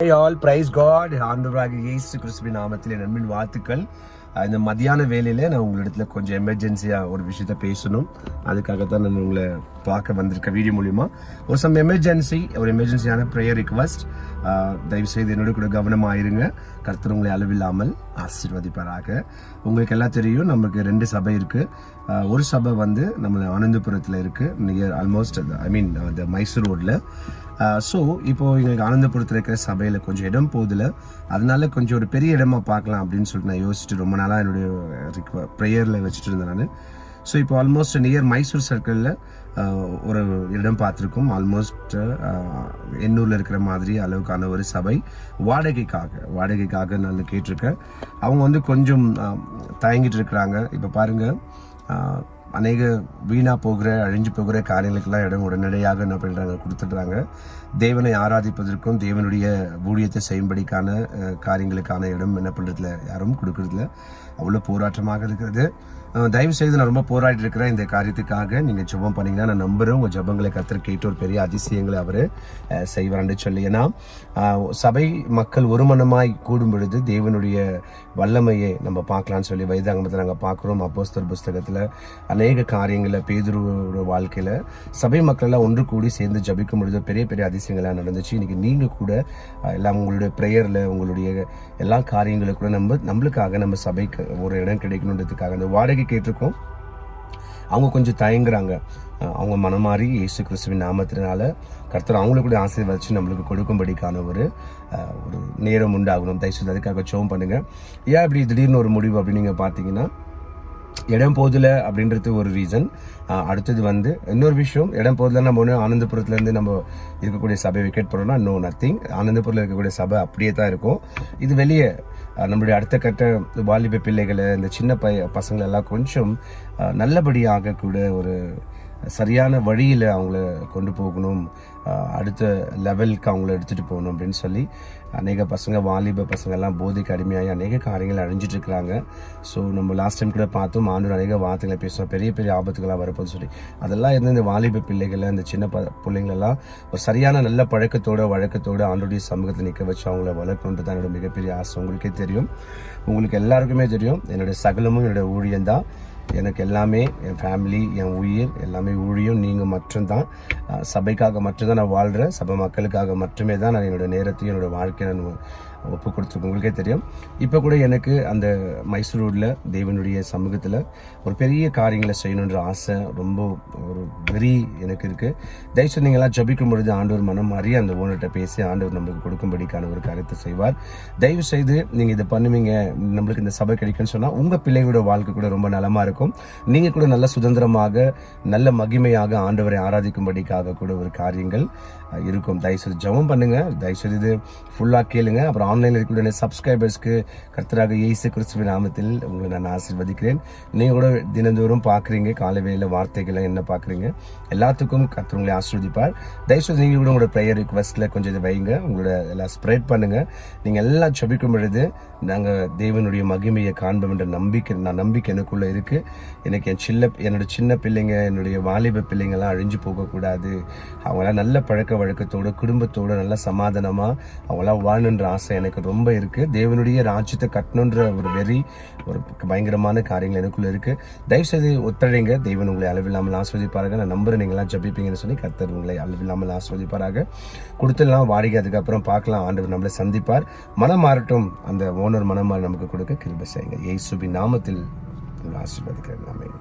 All price God. ஆண்டவராகிய இயேசு கிறிஸ்துவின் நாமத்தில் என் அன்பின் வாழ்த்துக்கள். இந்த மத்தியான வேலையில நான் உங்களிடத்துல கொஞ்சம் எமர்ஜென்சியா ஒரு விஷயத்த பேசணும். அதுக்காகத்தான் நான் உங்களை பார்க்க வந்திருக்க வீடியோ மூலியமா ஒரு எமர்ஜென்சியான ப்ரேயர் ரிக்வஸ்ட். தயவு செய்து என்னோட கூட கவனமாயிருங்க. கர்த்தர் உங்களை அளவில்லாமல் ஆசீர்வதிப்பாராக. உங்களுக்கு எல்லாம் தெரியும், நமக்கு 2 சபை இருக்கு. ஒரு சபை வந்து நம்ம ஆனந்தபுரத்தில் இருக்கு, நியர் ஆல்மோஸ்ட் மைசூர் ரோட்ல. ஸோ இப்போ எங்களுக்கு ஆனந்தபுரத்தில் இருக்கிற சபையில் கொஞ்சம் இடம் போதில்லை, அதனால கொஞ்சம் ஒரு பெரிய இடமா பார்க்கலாம் அப்படின்னு சொல்லிட்டு நான் யோசிச்சுட்டு ரொம்ப நாளாக என்னுடைய ப்ரேயரில் வச்சுட்டு இருந்தேன் நான். ஸோ இப்போ ஆல்மோஸ்ட் நியர் மைசூர் சர்க்கிளில் ஒரு இடம் பார்த்துருக்கோம். ஆல்மோஸ்ட் எண்ணூரில் இருக்கிற மாதிரி அளவுக்கான ஒரு சபை வாடகைக்காக நான் கேட்டிருக்கேன். அவங்க வந்து கொஞ்சம் தயங்கிட்டு இருக்கிறாங்க. இப்போ பாருங்கள், அநேக வீணாக போகிற அழிஞ்சு போகிற காரியங்களுக்கெல்லாம் இடம் உடனடியாக என்ன பண்ணுறாங்க, கொடுத்துட்றாங்க. தேவனை ஆராதிப்பதற்கும் தேவனுடைய ஊழியத்தை செய்யும்படிக்கான காரியங்களுக்கான இடம் என்ன பண்ணுறதுல யாரும் கொடுக்கறதுல அவ்வளோ போராட்டமாக இருக்கிறது. தயவு செய்து நான் ரொம்ப போராடி இருக்கிறேன் இந்த காரியத்துக்காக. நீங்கள் ஜெபம் பண்ணீங்கன்னா நான் நம்புகிறேன் உங்கள் ஜெபங்களை கர்த்தர் கேட்டு ஒரு பெரிய அதிசயங்களை அவர் செய்வார்ன்னு சொல்லி. ஏன்னா சபை மக்கள் ஒரு மனமாய் கூடும் பொழுது தேவனுடைய வல்லமையை நம்ம பார்க்கலான்னு சொல்லி வேதாகமத்தில் நாங்கள் பார்க்குறோம். அப்போஸ்தலர் புஸ்தகத்தில் அநேக காரியங்களில் பேதுருவோட வாழ்க்கையில் சபை மக்கள் எல்லாம் ஒன்று கூடி சேர்ந்து ஜபிக்கும் பொழுது பெரிய பெரிய அதிசயங்களாக நடந்துச்சு. இன்னைக்கு நீங்கள் கூட எல்லாம் உங்களுடைய ப்ரேயரில் உங்களுடைய எல்லா காரியங்களும் கூட நம்மளுக்காக நம்ம சபைக்கு ஒரு இடம் கிடைக்கணுன்றதுக்காக அந்த வாடகை கேட்டிருக்கோம். அவங்க கொஞ்சம் தயங்குறாங்க. அவங்க மனமாறி இயேசு கிறிஸ்துவின் நாமத்தினால கர்த்தர் அவங்களுக்கு கூட ஆசீர்வதிச்சு நம்மளுக்கு கொடுக்கும்படிக்கான ஒரு நேரம் உண்டாகணும். தயவுசெய்து அதுக்காக ஜெபம் பண்ணுங்க. ஏன் இப்படி திடீர்னு ஒரு முடிவு அப்படின்னு நீங்க பார்த்தீங்கன்னா, இடம் போதில்ல அப்படின்றது ஒரு ரீசன். அடுத்தது வந்து இன்னொரு விஷயம், இடம் போதில்ல நம்ம ஒன்று ஆனந்தபுரத்துலேருந்து நம்ம இருக்கக்கூடிய சபை விக்கெட் போடுறோம்னா நத்திங். ஆனந்தபுரத்தில் இருக்கக்கூடிய சபை அப்படியே தான் இருக்கும். இது வெளியே நம்மளுடைய அடுத்த கட்ட வாலிப பிள்ளைகளை, இந்த சின்ன பசங்களை எல்லாம் கொஞ்சம் நல்லபடியாக கூட ஒரு சரியான வழியில் அவங்கள கொண்டு போகணும், அடுத்த லெவலுக்கு அவங்கள எடுத்துகிட்டு போகணும் அப்படின்னு சொல்லி அநேக பசங்க, வாலிப பசங்கள்லாம் போதைக்கு அடிமையாகி அநேக காரியங்கள் அழிஞ்சிட்டு இருக்கிறாங்க. ஸோ நம்ம லாஸ்ட் டைம் கூட பார்த்தோம், ஆண்டவர் அநேக வார்த்தைகளை பேசுவோம், பெரிய பெரிய ஆபத்துகளாக வரப்போன்னு சொல்லி. அதெல்லாம் இருந்து இந்த வாலிப பிள்ளைகளை, இந்த சின்ன பிள்ளைங்களெல்லாம் ஒரு சரியான நல்ல வழக்கத்தோடு ஆண்டோடைய சமூகத்தை நிற்க வச்சு அவங்கள வளர்க்கணுன்றது தான் என்னோட மிகப்பெரிய ஆசை. உங்களுக்கே தெரியும், உங்களுக்கு எல்லாருக்குமே தெரியும், என்னுடைய சகலமும் என்னோட ஊழியம் தான். எனக்கு எல்லாமே என் ஃபேமிலி, என் உயிர் எல்லாமே ஊழியம். நீங்கள் மட்டும்தான், சபைக்காக மட்டும்தான் நான் வாழ்கிறேன். சபை மக்களுக்காக மட்டுமே தான் நான் என்னோடய நேரத்தையும் என்னோடய வாழ்க்கையை நான் ஒப்பு கொடுத்துருக்கேன். உங்களுக்கே தெரியும், இப்போ கூட எனக்கு அந்த மைசூர் ரோடில் தேவனுடைய சமூகத்தில் ஒரு பெரிய காரியங்களை செய்யணுன்ற ஆசை, ரொம்ப ஒரு வெறி எனக்கு இருக்குது. தயவுசெய்து நீங்கள்லாம் ஜபிக்கும் பொழுது ஆண்டவர் மனம் மாறி அந்த ஓனர்கிட்ட பேசி ஆண்டவர் நம்மளுக்கு கொடுக்கும்படிக்கான ஒரு காரியத்தை செய்வார். தயவு செய்து நீங்கள் இதை பண்ணுவீங்க, நம்மளுக்கு இந்த சபை கிடைக்குன்னு சொன்னால் உங்கள் பிள்ளைகளோட வாழ்க்கை கூட ரொம்ப நலமாக இருக்கும். நீங்கள் கூட நல்ல சுதந்திரமாக நல்ல மகிமையாக ஆண்டவரை ஆராதிக்கும்படிக்காக கூட ஒரு காரியங்கள் இருக்கும். தயவுசெய்து ஜெபம் பண்ணுங்க. தயவுசெய்து இது ஃபுல்லாக கேளுங்க. அப்புறம் ஆன்லைனில் இருக்கக்கூடிய சப்ஸ்கிரைபர்ஸ்க்கு கர்த்தராக இயேசு கிறிஸ்துவின் நாமத்தில் உங்களை நான் ஆசீர்வதிக்கிறேன். நீங்கள் கூட தினந்தோறும் பார்க்குறீங்க, காலை வேளையில வார்த்தைகளை என்ன பார்க்குறீங்க, எல்லாத்துக்கும் கர்த்தர் உங்களை ஆசீர்வதிப்பார். தயவுசெய்து நீங்கள் கூட உங்களோட ப்ரேயர் ரிக்வெஸ்ட்டில் கொஞ்சம் இதை வைங்க, உங்களோட எல்லாம் ஸ்ப்ரெட் பண்ணுங்கள். நீங்கள் எல்லாம் ஜெபிக்கும் பொழுது நாங்கள் தேவனுடைய மகிமையை காண்போம் என்ற நம்பிக்கை எனக்குள்ளே இருக்குது. எனக்கு என்னோட சின்ன பிள்ளைங்க, என்னுடைய வாலிப பிள்ளைங்கள்லாம் அழிஞ்சு போகக்கூடாது. அவங்களாம் நல்ல பழக்க வழக்கத்தோடு, குடும்பத்தோடு நல்ல சமாதானமாக அவங்களாம் வாழணுன்ற ஆசை எனக்கு ரொம்ப இருக்குது. தேவனுடைய ராஜ்யத்தை கட்டணுன்ற ஒரு பயங்கரமான காரியங்கள் எனக்குள்ள இருக்குது. தயவுசெய்து ஒத்துழைங்க. தேவன் உங்களை அளவில்லாமல் ஆஸ்வதிப்பாராக. நான் நம்புறேன் நீங்களாம் ஜபிப்பீங்கன்னு சொல்லி கர்த்தர் உங்களை அளவில்லாமல் ஆஸ்வதிப்பாராக. கொடுத்துடலாம் வாடகை, அதுக்கப்புறம் பார்க்கலாம். ஆண்டவர் நம்மளை சந்திப்பார். மனம் மாறட்டும், அந்த ஓனர் மனம் மாறி நமக்கு கொடுக்க கிருபை செய்யுங்க. இயேசுவின் நாமத்தில் ஆசீர்வதிக்கிறேன். ஆமென்.